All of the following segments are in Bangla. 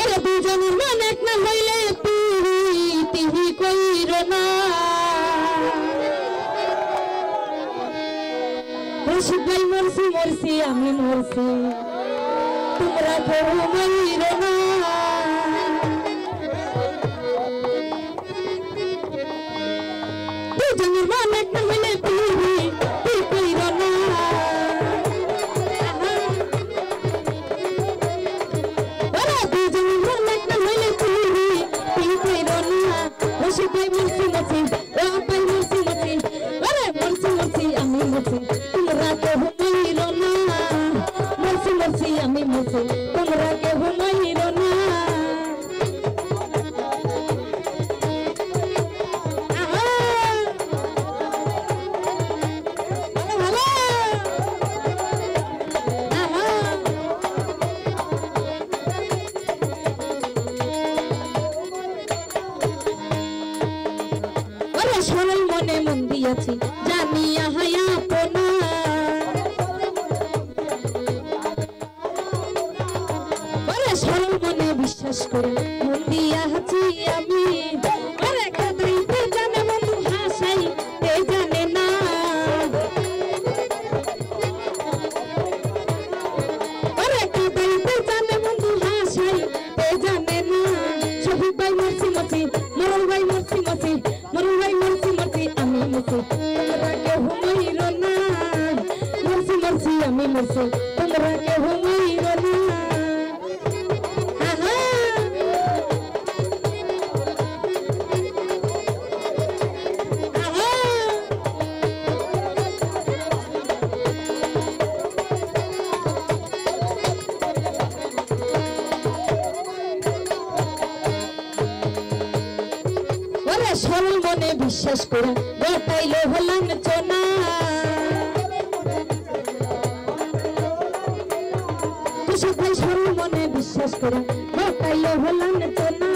আরে দুজনের মন এক না হইলে পিহি কইরো না রশিদ ভাই মরছি মরছি আমি মরছি তোমরা কেউ মইরো না দুজনের মন এক না হইলে পিহি কইরো না রশিদ ভাই মরছি মরছি ভাই মরছি মরছি আরে মরছি মরছি আমি মরছি তোমরা কেউ মইরো না মরছি মরছি আমি মরছি তোমরা কেউ মইরো না সরল মনে মন দিয়েছি জানিয়া হায়া পোনা সরল মনে বিশ্বাস করে মন দিয়াছি আমি কাদাইতে জানে বন্ধু হাসাইতে জানে না কাদাইতে জানে বন্ধু হাসাইতে জানে না শফিক ভাই মরছি মরছি মরল ভাই মরছি মরছি মরল ভাই মরছি মরছি আমি মরছি তোমরা কেউ মইরো না মরছি মরছি আমি মরছি তোমরা কেউ মইরো না সরল মনে বিশ্বাস করে গোটাইলো হলাম চোনা কৃষক ভাই সরল মনে বিশ্বাস করে গোটাইলো হলাম চোনা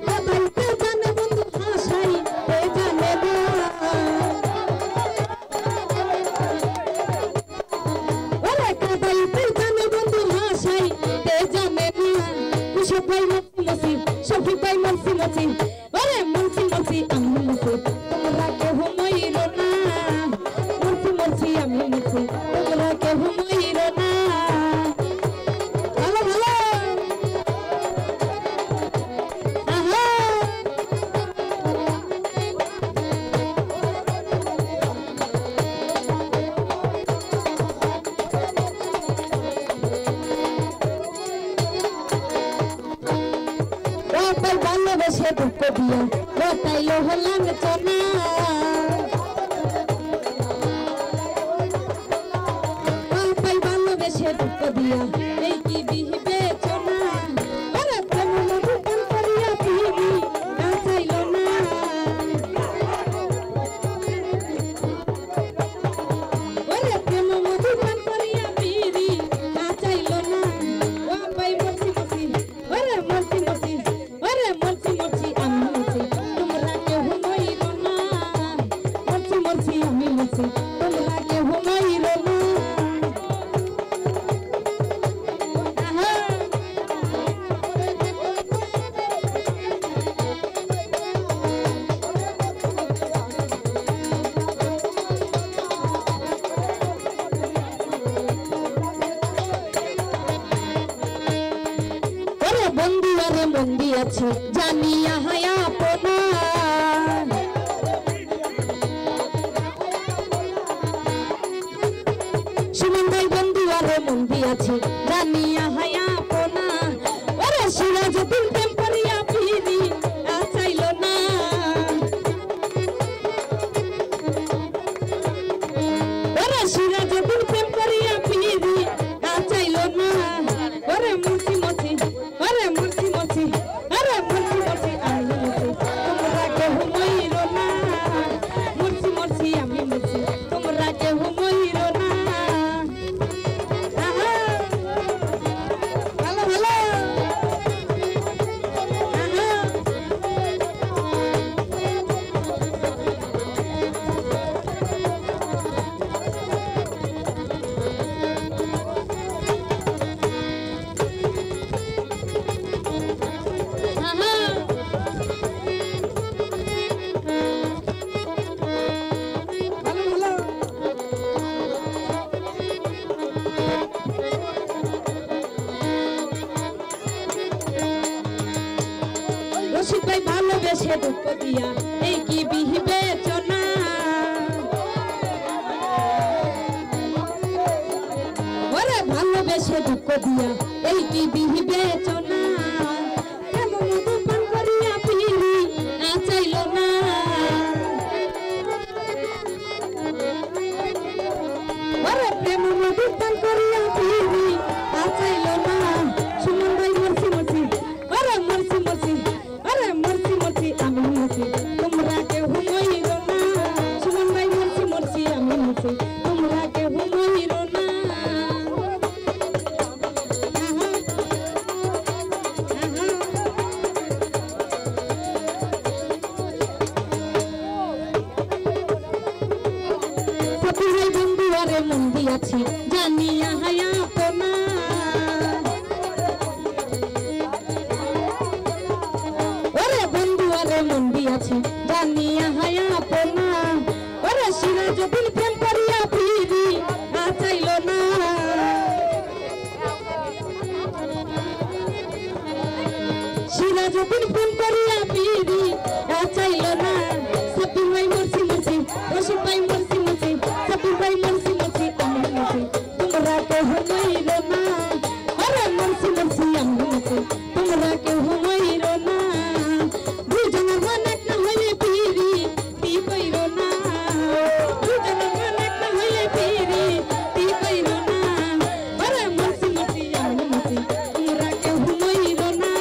কাদাইতে জানে বন্ধু হাসাইতে জানে না কাদাইতে জানে বন্ধু হাসাইতে জানে না কৃষক ভাই মরছি মরছি শফিক ভাই মরছি মরছি মরছি মরছি আমি মরছি তোমরা কেউ মইরো না মরছি মরছি আমি মরছি তোমরা কেউ মইরো না ভালো ভালো ভালোবেসে দুঃখ দিয়া গোটাইলো হলাম চোনা পাই ভালোবেসে দুঃখ দিয়া এই কি বিহিবে চোনা আরে প্রেম মধু পান করিয়া পিবি না চাইলো না আরে প্রেম মধু পান করিয়া পিবি না চাইলো না পাই মরছি মরছি আরে মরছি মরছি মরছি মরছি আমি মরছি তোমরা কেউ মইরো না মরছি মরছি আমি মরছি তোমরা কেউ মইরো না বন্ধু আরে মন দিয়াছি জানিয়া হায়া পোনা সুমন ভাই বন্ধু আরে মন দিয়াছি জানিয়া হায়া পোনা সিরাজউদ্দিন প্রেম করিয়া পিরি চাইলো না সিরাজউদ্দিন প্রেম করিয়া পিরি চাইলো না মরছি মরছি মরছি মরছি মরছি মরছি আমি মরছি তোমরা কেউ মইরো না মরছি মরছি আমি মরছি তোমরা কেউ মইরো না রশিদ ভাই ভালোবেসে দুঃখ দিয়া এই কি বিবেচনা ওরে ভালোবেসে দুঃখ দিয়া এই কি বিবেচনা প্রেম মধু পান করিয়া পিরি চাইল না ওরে প্রেম মধু পান করিয়া পিরি চাইল না সুমন ভাই মরছি মরছি ওরে মরছি মরছি ওরে মরছি মরছি আমি মরছি তোমরা কেউ মইরো না সুমন ভাই মরছি মরছি আমি মরছি তোমরা কেউ মইরো না সত্যি বন্ধু আরে মন দিয়াছি জানিয়া হায়া পোনা ওরে বন্ধু আরে মন দিয়াছি জানিয়া হায়া পোনা ওরে সিরাজউদ্দিন প্রেম করিয়া ফিরি চাইল না সিরাজউদ্দিন প্রেম করিয়া ফিরি চাইল না সাব্বির ভাই মরছি মরছি রশিদ ভাই মরছি মরছি সাব্বির ভাই মরছি মরছি আমি মরছি তোমরা কেউ মইরো না আরে মরছি মরছি আমি মরছি তোমরা কেউ মইরো না দুজনের মন এক না হইলে ফিরি তি পাইরো না দুজনের মন এক না হইলে ফিরি তি পাইরো না আরে মরছি মরছি আমি মরছি তোমরা কেউ মইরো না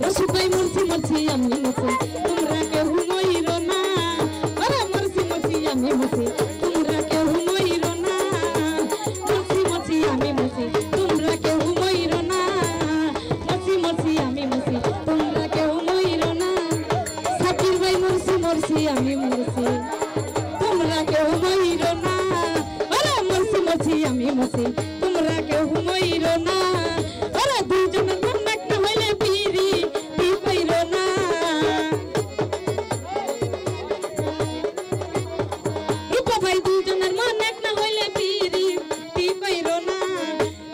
রশিদ ভাই মরছি মরছি আমি মরছি তোমরা কেউ মইরো না আরে মরছি মরছি আমি মরছি তোমরা কেউ মইরো না মরছি মরছি আমি মরছি তোমরা কেউ মইরো না মরছি মরছি আমি মরছি তোমরা কেউ মইরো না সাকির ভাই মরছি মরছি আমি মরছি তোমরা কেউ মইরো না আরে মরছি মরছি আমি মরছি তোমরা কেউ মইরো না আরে দুইজনের মন একটা হইলে পিরি তি পাইরো না রূপা ভাই দুইজনের মন এক না হইলে পিরি তি পাইরো না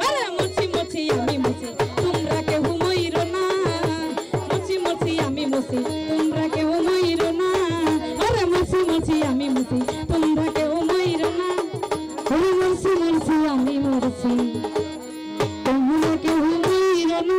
আরে মরছি মরছি আমি মরছি তোমরা কেউ মইরো না মরছি মরছি আমি মরছি তোমরা কেউ মইরো না আরে মরছি মরছি আমি মরছি তোমরা কেউ মইরো না আরে মরছি মরছি আমি মরছি তোমরা কেউ মইরো না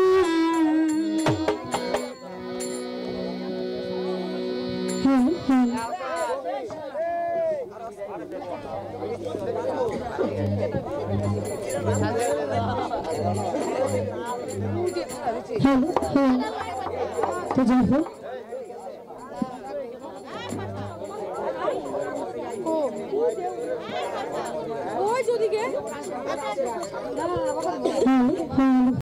তো যাবো ওই যদি গে